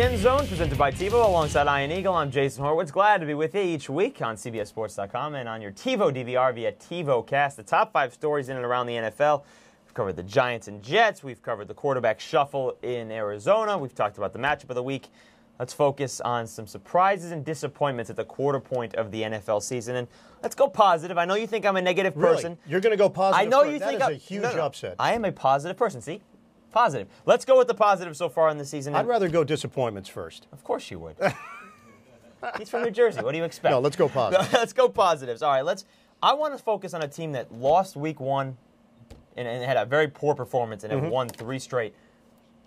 End Zone, presented by TiVo, alongside Eagle. I'm Jason Horowitz. Glad to be with you each week on CBSSports.com and on your TiVo DVR via TiVo Cast. The top 5 stories in and around the NFL. We've covered the Giants and Jets. We've covered the quarterback shuffle in Arizona. We've talked about the matchup of the week. Let's focus on some surprises and disappointments at the quarter point of the NFL season. And let's go positive. I know you think I'm a negative person. Really? You're going to go positive? I know you think that is a huge upset. I am a positive person. See? Positive. Let's go with the positive so far in the season. I'd rather go disappointments first. Of course you would. He's from New Jersey. What do you expect? No, let's go positive. Let's go positives. All right, I want to focus on a team that lost week 1 and had a very poor performance and have won 3 straight.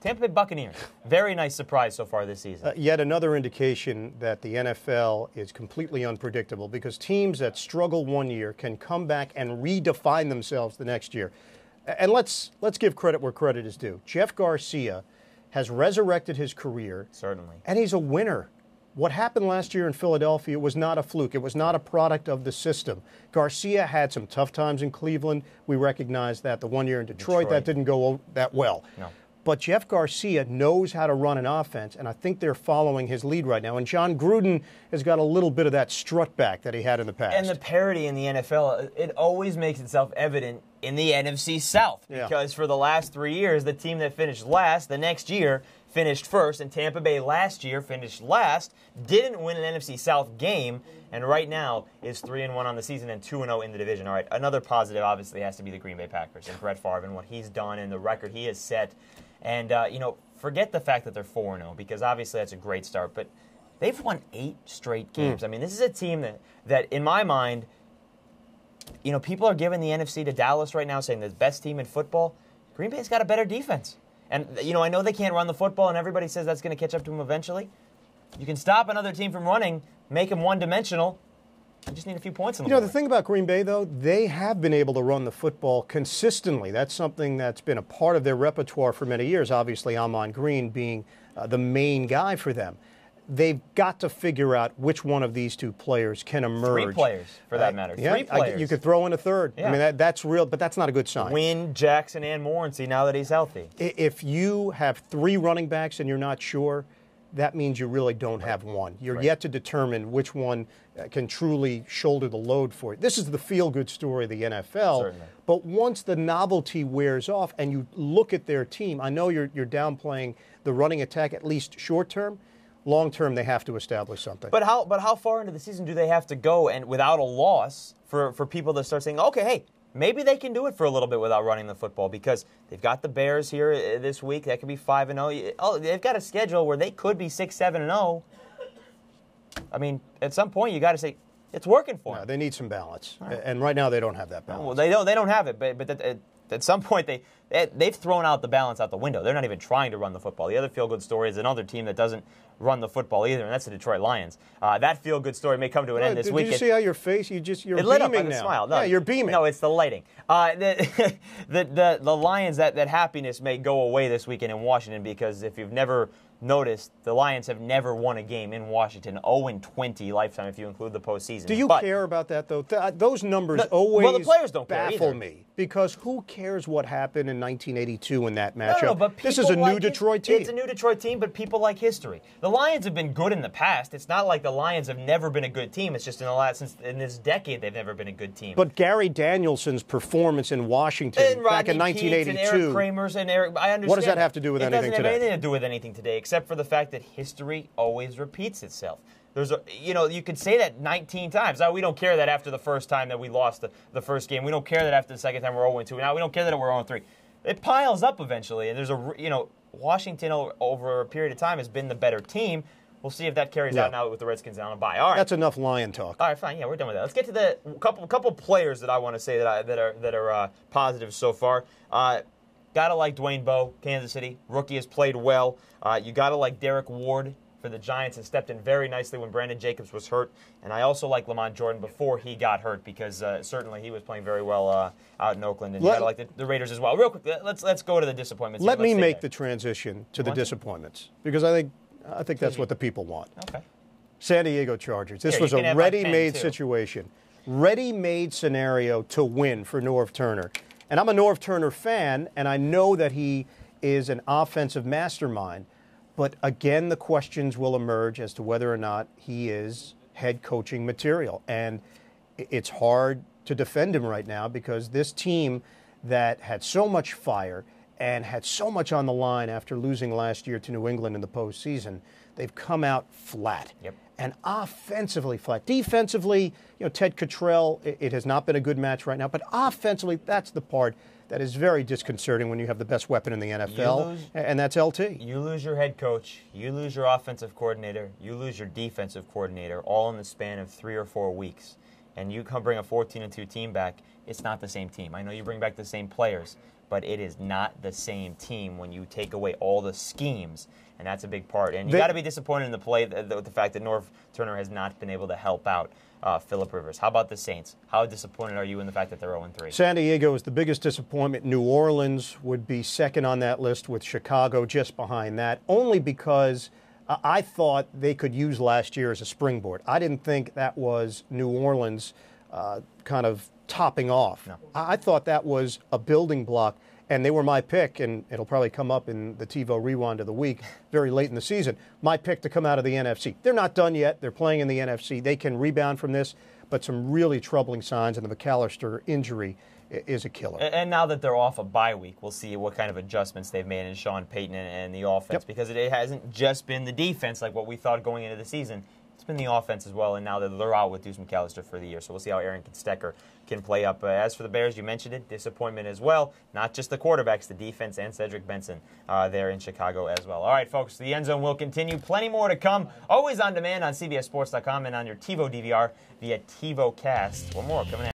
Tampa Bay Buccaneers. Very nice surprise so far this season. Yet another indication that the NFL is completely unpredictable because teams that struggle one year can come back and redefine themselves the next year. And let's give credit where credit is due. Jeff Garcia has resurrected his career. Certainly. And he's a winner. What happened last year in Philadelphia was not a fluke. It was not a product of the system. Garcia had some tough times in Cleveland. We recognize that. The 1 year in Detroit, that didn't go that well. No. But Jeff Garcia knows how to run an offense, and I think they're following his lead right now. And John Gruden has got a little bit of that strut back that he had in the past. And the parity in the NFL, it always makes itself evident in the NFC South. Because for the last 3 years, the team that finished last, the next year, finished first. And Tampa Bay last year finished last, didn't win an NFC South game, and right now is 3-1 on the season and 2-0 in the division. All right, another positive obviously has to be the Green Bay Packers and Brett Favre and what he's done and the record he has set. And, forget the fact that they're 4-0 because obviously that's a great start. But they've won 8 straight games. I mean, this is a team that in my mind, people are giving the NFC to Dallas right now saying the best team in football. Green Bay's got a better defense. And, I know they can't run the football, and everybody says that's going to catch up to them eventually. You can stop another team from running, make them one-dimensional. You just need a few points on the board. The thing about Green Bay, though, they have been able to run the football consistently. That's something that's been a part of their repertoire for many years, obviously Ahman Green being the main guy for them. They've got to figure out which one of these 2 players can emerge. 3 players, for that matter. 3 players. You could throw in a third. Yeah. I mean, that's real, but that's not a good sign. Win Jackson and Morency now that he's healthy. If you have 3 running backs and you're not sure, that means you really don't have one. You're yet to determine which one can truly shoulder the load for it. This is the feel-good story of the NFL. Certainly. But once the novelty wears off and you look at their team, I know you're downplaying the running attack, at least short-term. Long-term, they have to establish something. But how far into the season do they have to go and without a loss for people to start saying, okay, hey, maybe they can do it for a little bit without running the football because they've got the Bears here this week. That could be 5-0. Oh, they've got a schedule where they could be 6-7-0. I mean, at some point you got to say it's working for them. They need some balance, and right now they don't have that balance. Well, they don't have it, but at some point they've thrown out the balance out the window. They're not even trying to run the football. The other feel-good story is another team that doesn't run the football either, and that's the Detroit Lions. That feel-good story may come to an end this weekend. Did you see how your face? You're it lit beaming up now. A smile. No, yeah, you're beaming. No, it's the lighting. The Lions, that happiness may go away this weekend in Washington because if you've never noticed, the Lions have never won a game in Washington. 0-20 lifetime if you include the postseason. Do you care about that, though? Those numbers always well, the players don't baffle me because who cares what happened in 1982 in that matchup? No, but this is a new Detroit team. It's a new Detroit team, but people like history. The Lions have been good in the past. It's not like the Lions have never been a good team. It's just in this decade they've never been a good team. But Gary Danielson's performance in Washington back in 1982. And Eric Kramer's and Eric, I understand. What does that have to do with anything today? It doesn't have anything to do with anything today, except for the fact that history always repeats itself. You could say that 19 times. We don't care that after the first time that we lost the first game. We don't care that after the second time we're 0-2. Now we don't care that we're 0-3. It piles up eventually, and there's Washington over a period of time has been the better team. We'll see if that carries out now with the Redskins on a bye. All right, that's enough Lion talk. All right, fine. Yeah, we're done with that. Let's get to the couple players that I want to say that are positive so far. Gotta like Dwayne Bowe, Kansas City rookie has played well. You gotta like Derek Ward for the Giants and stepped in very nicely when Brandon Jacobs was hurt. And I also like Lamont Jordan before he got hurt because certainly he was playing very well out in Oakland. And you gotta like the Raiders as well. Real quick, let's go to the disappointments. Let me make the transition to the disappointments because I think that's what the people want. Okay. San Diego Chargers. This was a ready-made situation. Ready-made scenario to win for Norv Turner. And I'm a Norv Turner fan, and I know that he is an offensive mastermind. But again, the questions will emerge as to whether or not he is head coaching material. And it's hard to defend him right now because this team that had so much fire and had so much on the line after losing last year to New England in the postseason, they've come out flat. Yep. And offensively flat. Defensively, Ted Cottrell, it has not been a good match right now. But offensively, that's the part that is very disconcerting when you have the best weapon in the NFL, and that's LT. You lose your head coach, you lose your offensive coordinator, you lose your defensive coordinator, all in the span of 3 or 4 weeks. And you come bring a 14-2 team back, it's not the same team. I know you bring back the same players, but it is not the same team when you take away all the schemes, and that's a big part. And you got to be disappointed in the play with the fact that Norv Turner has not been able to help out Phillip Rivers. How about the Saints? How disappointed are you in the fact that they're 0-3? San Diego is the biggest disappointment. New Orleans would be second on that list with Chicago just behind that, only because I thought they could use last year as a springboard. I didn't think that was New Orleans kind of topping off. No. I thought that was a building block, and they were my pick, and it'll probably come up in the TiVo Rewind of the week very late in the season, my pick to come out of the NFC. They're not done yet. They're playing in the NFC. They can rebound from this, but some really troubling signs, and the McAllister injury is a killer. And now that they're off a bye week, we'll see what kind of adjustments they've made in Sean Payton and the offense, because it hasn't just been the defense like what we thought going into the season. It's been the offense as well, and now that they're out with Deuce McAllister for the year. So we'll see how Aaron Stecker can play up. As for the Bears, you mentioned it, disappointment as well. Not just the quarterbacks, the defense, and Cedric Benson there in Chicago as well. All right, folks, the End Zone will continue. Plenty more to come. Always on demand on CBSSports.com and on your TiVo DVR via TiVo Cast. One more coming at you.